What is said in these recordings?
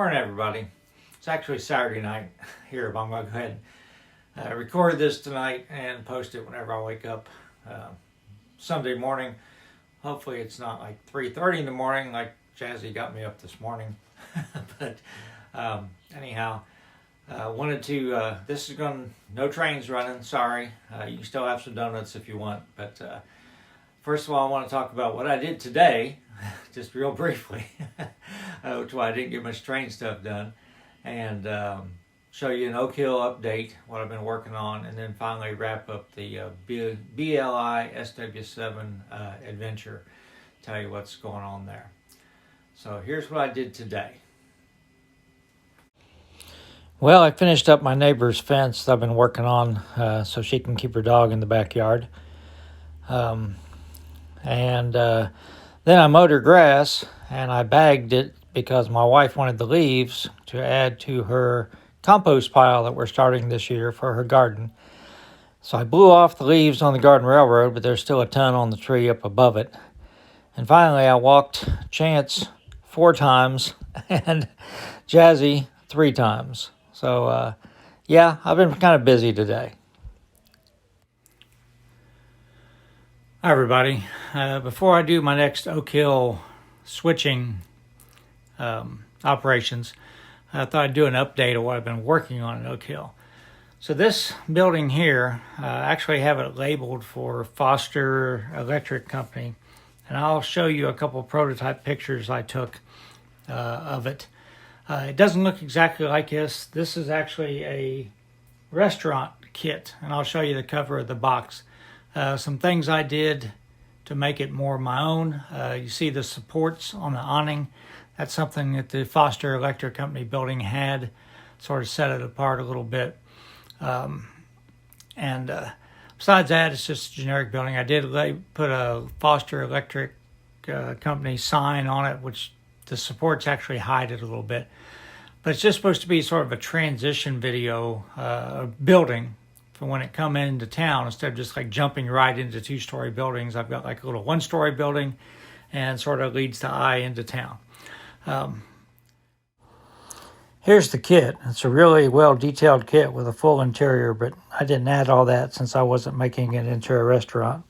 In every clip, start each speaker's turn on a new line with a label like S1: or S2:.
S1: Morning, everybody. It's actually Saturday night here, but I'm going to go ahead and record this tonight and post it whenever I wake up Sunday morning. Hopefully it's not like 3:30 in the morning like Jazzy got me up this morning. But anyhow, wanted to, this is no trains running, sorry. You can still have some donuts if you want. But first of all, I want to talk about what I did today, just real briefly, which is why I didn't get much train stuff done. And show you an Oak Hill update, what I've been working on, and then finally wrap up the BLI SW7 adventure, tell you what's going on there. So here's what I did today. Well, I finished up my neighbor's fence that I've been working on so she can keep her dog in the backyard. Then I mowed her grass, and I bagged it because my wife wanted the leaves to add to her compost pile that we're starting this year for her garden. So I blew off the leaves on the garden railroad, but there's still a ton on the tree up above it. And finally, I walked Chance 4 times and Jazzy 3 times. So, yeah, I've been kind of busy today. Hi, everybody. Before I do my next Oak Hill switching operations, I thought I'd do an update of what I've been working on at Oak Hill. So this building here, I actually have it labeled for Foster Electric Company, and I'll show you a couple prototype pictures I took of it. It doesn't look exactly like this. This is actually a restaurant kit, and I'll show you the cover of the box. Some things I did to make it more my own. You see the supports on the awning. That's something that the Foster Electric Company building had, sort of set it apart a little bit. Besides that, it's just a generic building. I did put a Foster Electric Company sign on it, which the supports actually hide it a little bit. But it's just supposed to be sort of a transition video building for when it come into town, instead of just like jumping right into 2-story buildings. I've got like a little 1-story building and sort of leads the eye into town. Here's the kit. It's a really well detailed kit with a full interior, but I didn't add all that since I wasn't making it into a restaurant.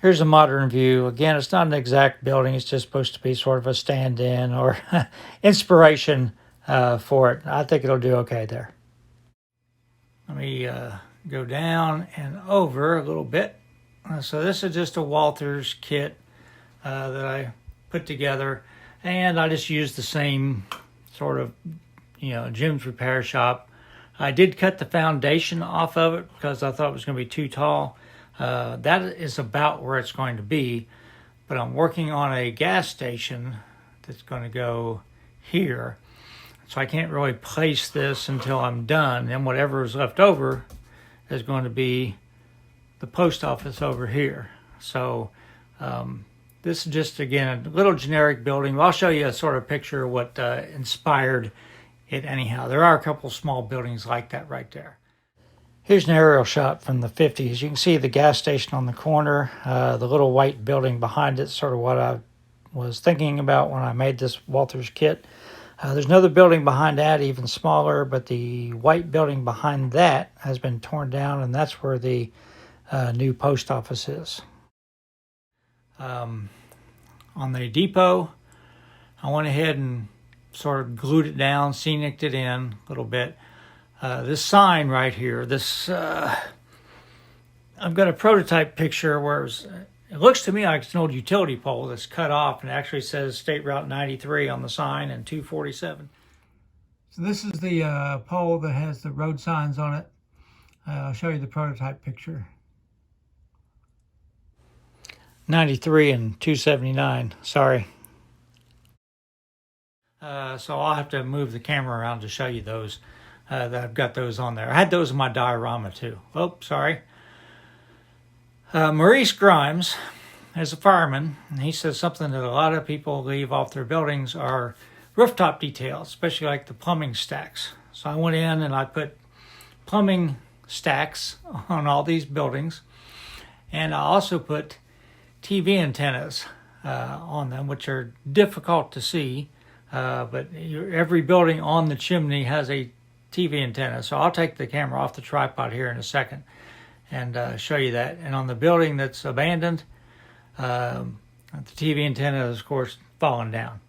S1: Here's a modern view. Again, it's not an exact building. It's just supposed to be sort of a stand-in or inspiration for it. I think it'll do okay there. Let me go down and over a little bit. So this is just a Walther's kit that I put together, and I just used the same sort of, Jim's Repair Shop. I did cut the foundation off of it because I thought it was going to be too tall. That is about where it's going to be, but I'm working on a gas station that's going to go here. So I can't really place this until I'm done. And whatever is left over is going to be the post office over here. So this is just, again, a little generic building. I'll show you a sort of picture of what inspired it anyhow. There are a couple small buildings like that right there. Here's an aerial shot from the 50s. You can see the gas station on the corner. The little white building behind it, sort of what I was thinking about when I made this Walther's kit. There's another building behind that, even smaller, but the white building behind that has been torn down, and that's where the new post office is. On the depot, I went ahead and sort of glued it down, scenic'd it in a little bit. This sign right here, I've got a prototype picture where it looks to me like it's an old utility pole that's cut off, and it actually says State Route 93 on the sign and 247. So this is the pole that has the road signs on it. I'll show you the prototype picture. 93 and 279, sorry. So I'll have to move the camera around to show you those, that I've got those on there. I had those in my diorama too. Oh, sorry. Maurice Grimes is a fireman, and he says something that a lot of people leave off their buildings are rooftop details, especially like the plumbing stacks. So I went in and I put plumbing stacks on all these buildings, and I also put TV antennas on them, which are difficult to see but every building on the chimney has a TV antenna. So I'll take the camera off the tripod here in a second and show you that. And on the building that's abandoned, the TV antenna is, of course, falling down.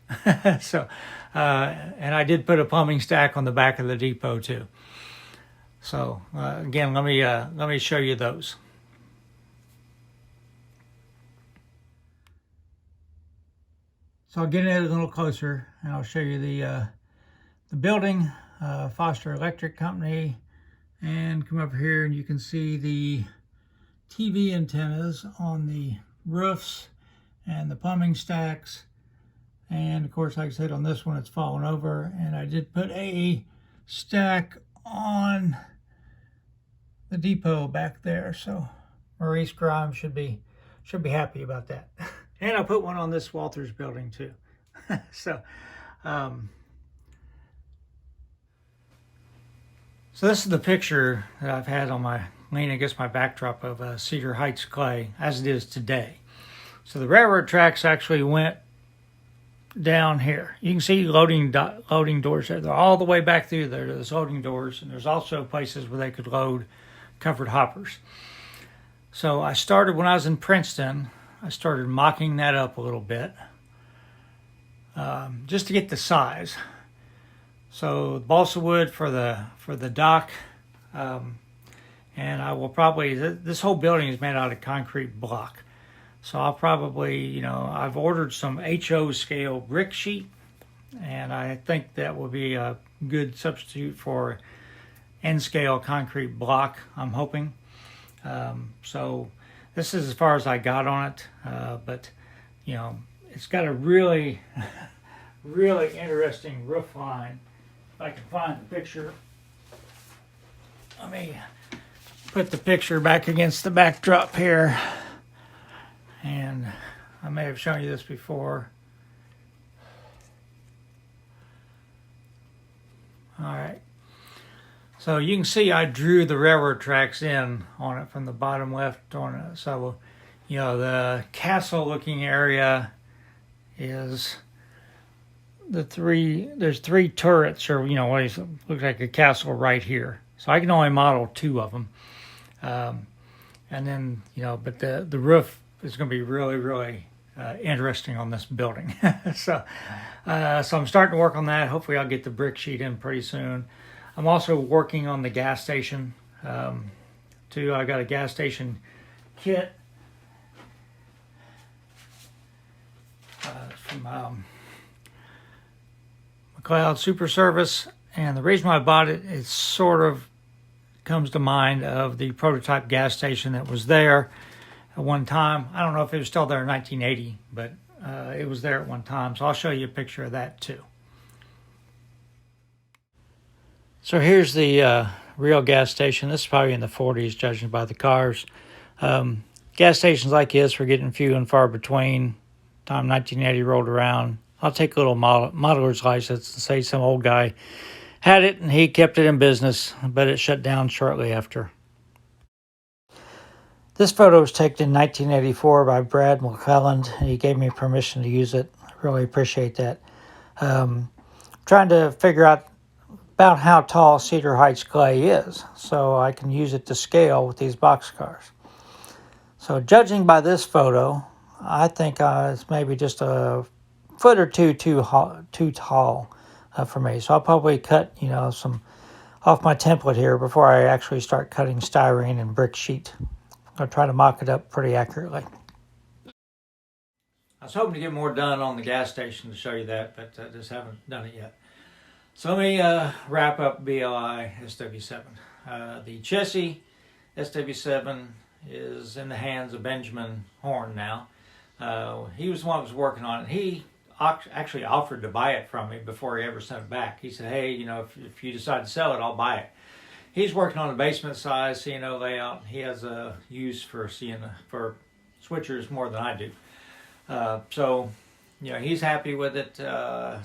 S1: So, and I did put a plumbing stack on the back of the depot too. So again, let me show you those. So I'll get in a little closer and I'll show you the building, Foster Electric Company, and come over here and you can see the TV antennas on the roofs and the plumbing stacks. And of course, like I said, on this one, it's fallen over, and I did put a stack on the depot back there. So Maurice Grimes should be happy about that. And I put one on this Walters building too. So this is the picture that I've had on my leaning against my backdrop of Cedar Heights clay as it is today. So the railroad tracks actually went down here. You can see loading doors there. They're all the way back through there to those loading doors, and there's also places where they could load covered hoppers. So I started when I was in Princeton. I started mocking that up a little bit just to get the size. So balsa wood for the dock, and I will probably, this whole building is made out of concrete block. So I'll probably, I've ordered some HO scale brick sheet, and I think that will be a good substitute for N scale concrete block, I'm hoping. So this is as far as I got on it, but it's got a really, really interesting roof line. If I can find the picture, let me put the picture back against the backdrop here. And I may have shown you this before. All right. So you can see I drew the railroad tracks in on it from the bottom left on it. So, the castle looking area is there's three turrets, or, what looks like a castle right here. So I can only model 2 of them. And then, but the roof is going to be really, really interesting on this building. So I'm starting to work on that. Hopefully I'll get the brick sheet in pretty soon. I'm also working on the gas station too. I got a gas station kit from McLeod Super Service, and the reason why I bought it, it sort of comes to mind of the prototype gas station that was there at one time. I don't know if it was still there in 1980, but it was there at one time. So I'll show you a picture of that too. So here's the real gas station. This is probably in the 40s, judging by the cars. Gas stations like this were getting few and far between. Time 1980 rolled around, I'll take a little modeler's license and say some old guy had it and he kept it in business, but it shut down shortly after. This photo was taken in 1984 by Brad McClelland, and he gave me permission to use it. I really appreciate that. Trying to figure out about how tall Cedar Heights clay is, so I can use it to scale with these boxcars. So judging by this photo, I think it's maybe just a foot or two too tall for me. So I'll probably cut, some off my template here before I actually start cutting styrene and brick sheet. I'll try to mock it up pretty accurately. I was hoping to get more done on the gas station to show you that, but I just haven't done it yet. So let me wrap up BLI SW7. The chassis SW7 is in the hands of Benjamin Horn now. He was the one that was working on it. He actually offered to buy it from me before he ever sent it back. He said, hey, if you decide to sell it, I'll buy it. He's working on the basement size C&O layout. He has a use for for switchers more than I do. So he's happy with it.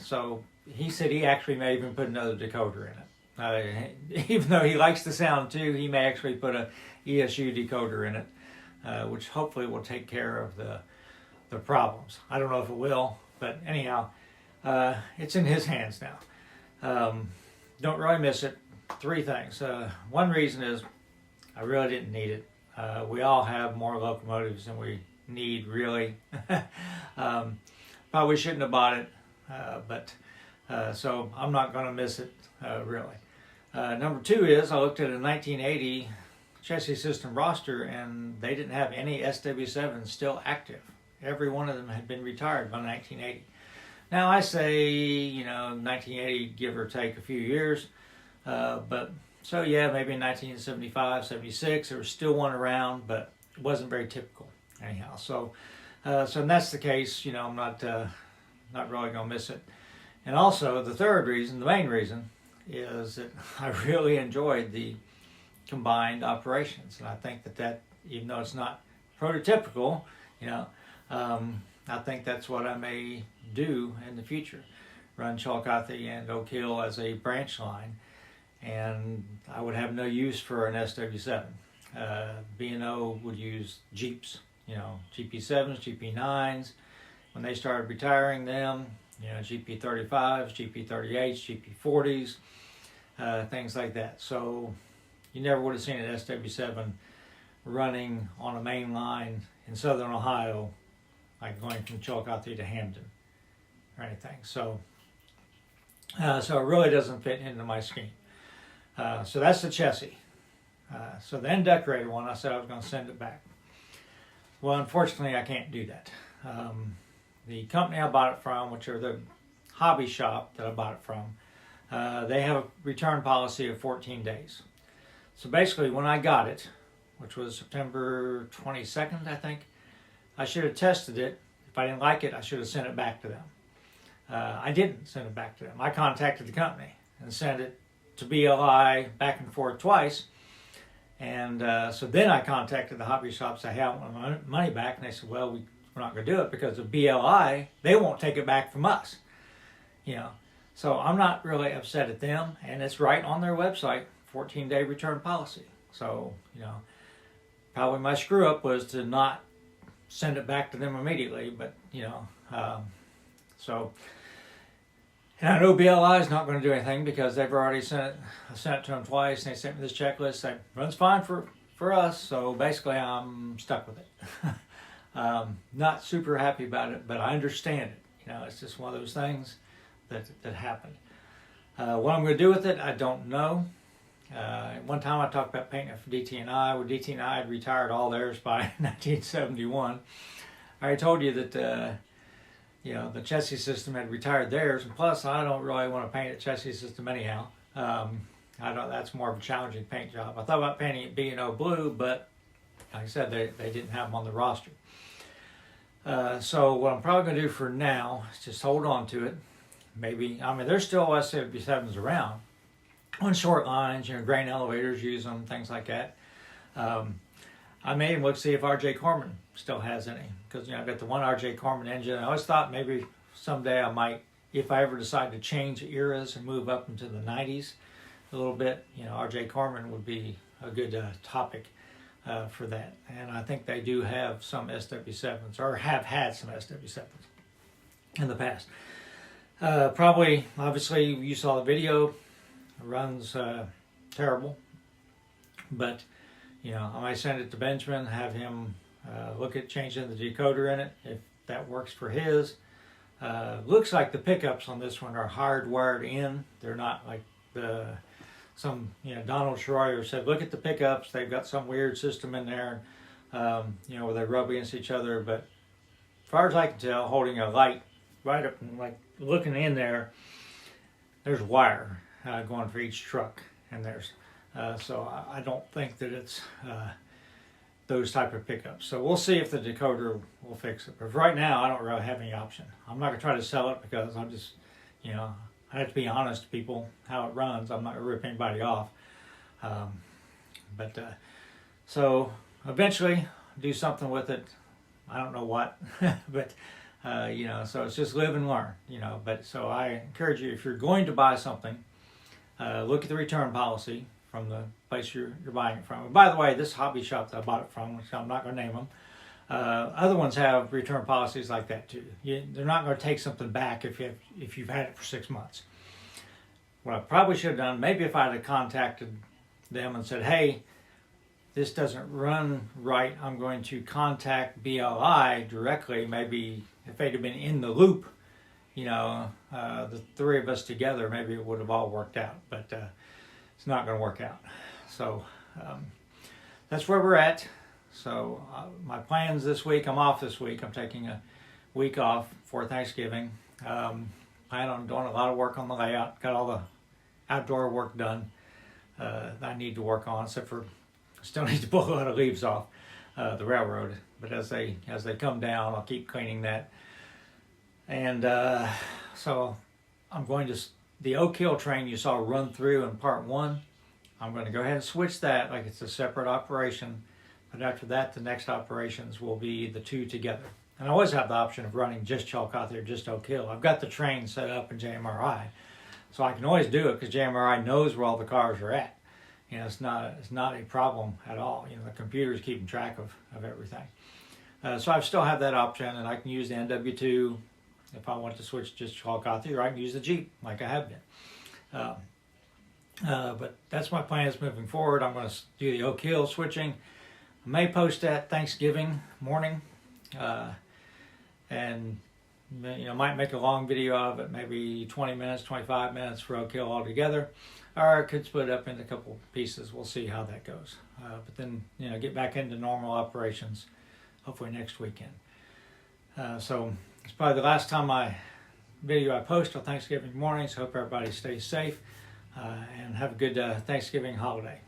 S1: So he said he actually may even put another decoder in it. Even though he likes the sound too, he may actually put a ESU decoder in it, which hopefully will take care of the problems. I don't know if it will, but anyhow, it's in his hands now. Don't really miss it. Three things. One reason is I really didn't need it. We all have more locomotives than we need, really. Probably shouldn't have bought it, but so I'm not going to miss it, really. Number two is I looked at a 1980 chassis system roster, and they didn't have any SW7 still active. Every one of them had been retired by 1980. Now I say, 1980, give or take a few years, but so yeah, maybe in 1975, 76, there was still one around, but it wasn't very typical anyhow. So if that's the case, I'm not really gonna miss it. And also the third reason, the main reason, is that I really enjoyed the combined operations, and I think that even though it's not prototypical, I think that's what I may do in the future. Run Chillicothe and Oak Hill as a branch line, and I would have no use for an SW7. B&O would use Jeeps, GP7s, GP9s. When they started retiring them, GP35s, GP38s, GP40s, things like that. So you never would have seen an SW7 running on a main line in southern Ohio, like going from Chillicothe to Hamden or anything. So it really doesn't fit into my scheme. So that's the chassis. So the end decorated one, I said I was going to send it back. Well, unfortunately, I can't do that. The company I bought it from, which are the hobby shop that I bought it from, they have a return policy of 14 days. So basically, when I got it, which was September 22nd, I think, I should have tested it. If I didn't like it, I should have sent it back to them. I didn't send it back to them. I contacted the company and sent it to BLI back and forth twice. And so then I contacted the hobby shop, said, hey, I want my money back. And they said, well, we're not going to do it because of BLI. They won't take it back from us. So I'm not really upset at them. And it's right on their website, 14-day return policy. So, probably my screw up was to not send it back to them immediately. But, and I know BLI is not going to do anything because they've already sent it to them twice, and they sent me this checklist that runs fine for us. So basically, I'm stuck with it. Not super happy about it, but I understand it. It's just one of those things that happened. What I'm going to do with it, I don't know. One time I talked about painting it for DT&I. Well, DT&I had retired all theirs by 1971. I already told you that the chassis system had retired theirs, and plus I don't really want to paint a chassis system anyhow. That's more of a challenging paint job. I thought about painting it B&O blue, but like I said, they didn't have them on the roster. So what I'm probably going to do for now is just hold on to it. There's still SW7s around on short lines, grain elevators use them, things like that. I may even look to see if R.J. Corman still has any, because I've got the one R.J. Corman engine. I always thought maybe someday I might, if I ever decide to change eras and move up into the 90s a little bit, R.J. Corman would be a good topic for that. And I think they do have some SW7s, or have had some SW7s in the past. Probably, obviously, you saw the video. It runs terrible, but I might send it to Benjamin, have him look at changing the decoder in it if that works for his. Looks like the pickups on this one are hardwired in. They're not like Donald Schroyer said, look at the pickups. They've got some weird system in there, where they rub against each other. But as far as I can tell, holding a light right up and like looking in there's wire going for each truck, and so I don't think that it's those type of pickups. So we'll see if the decoder will fix it. But right now, I don't really have any option. I'm not going to try to sell it because I'm just, I have to be honest to people how it runs. I'm not going to rip anybody off. So eventually do something with it. I don't know what, but so it's just live and learn, But so I encourage you, if you're going to buy something, look at the return policy from the place you're buying it from. And by the way, this hobby shop that I bought it from, which I'm not going to name them, Other ones have return policies like that too. They're not going to take something back if you've had it for 6 months. What I probably should have done, maybe if I had contacted them and said, hey, this doesn't run right, I'm going to contact BLI directly. Maybe if they'd have been in the loop, the three of us together, maybe it would have all worked out. But it's not going to work out. So that's where we're at. So my plans this week, I'm off this week. I'm taking a week off for Thanksgiving. Plan on doing a lot of work on the layout. Got all the outdoor work done that I need to work on, except for still need to pull a lot of leaves off the railroad. But as they come down, I'll keep cleaning that. And so I'm going to, the Oak Hill train you saw run through in part 1, I'm going to go ahead and switch that like it's a separate operation. But after that, the next operations will be the two together. And I always have the option of running just Chillicothe or just Oak Hill. I've got the train set up in JMRI, so I can always do it because JMRI knows where all the cars are at. It's not a problem at all. The computer's keeping track of everything. So I still have that option, and I can use the NW2 if I want to switch just Chillicothe, or I can use the Jeep like I have been. But that's my plans moving forward. I'm going to do the Oak Hill switching. I may post that Thanksgiving morning, and might make a long video of it, maybe 20 minutes, 25 minutes for Oak Hill altogether, or I could split it up into a couple pieces. We'll see how that goes. But then get back into normal operations, hopefully next weekend. So it's probably the last time video I post on Thanksgiving morning. So hope everybody stays safe and have a good Thanksgiving holiday.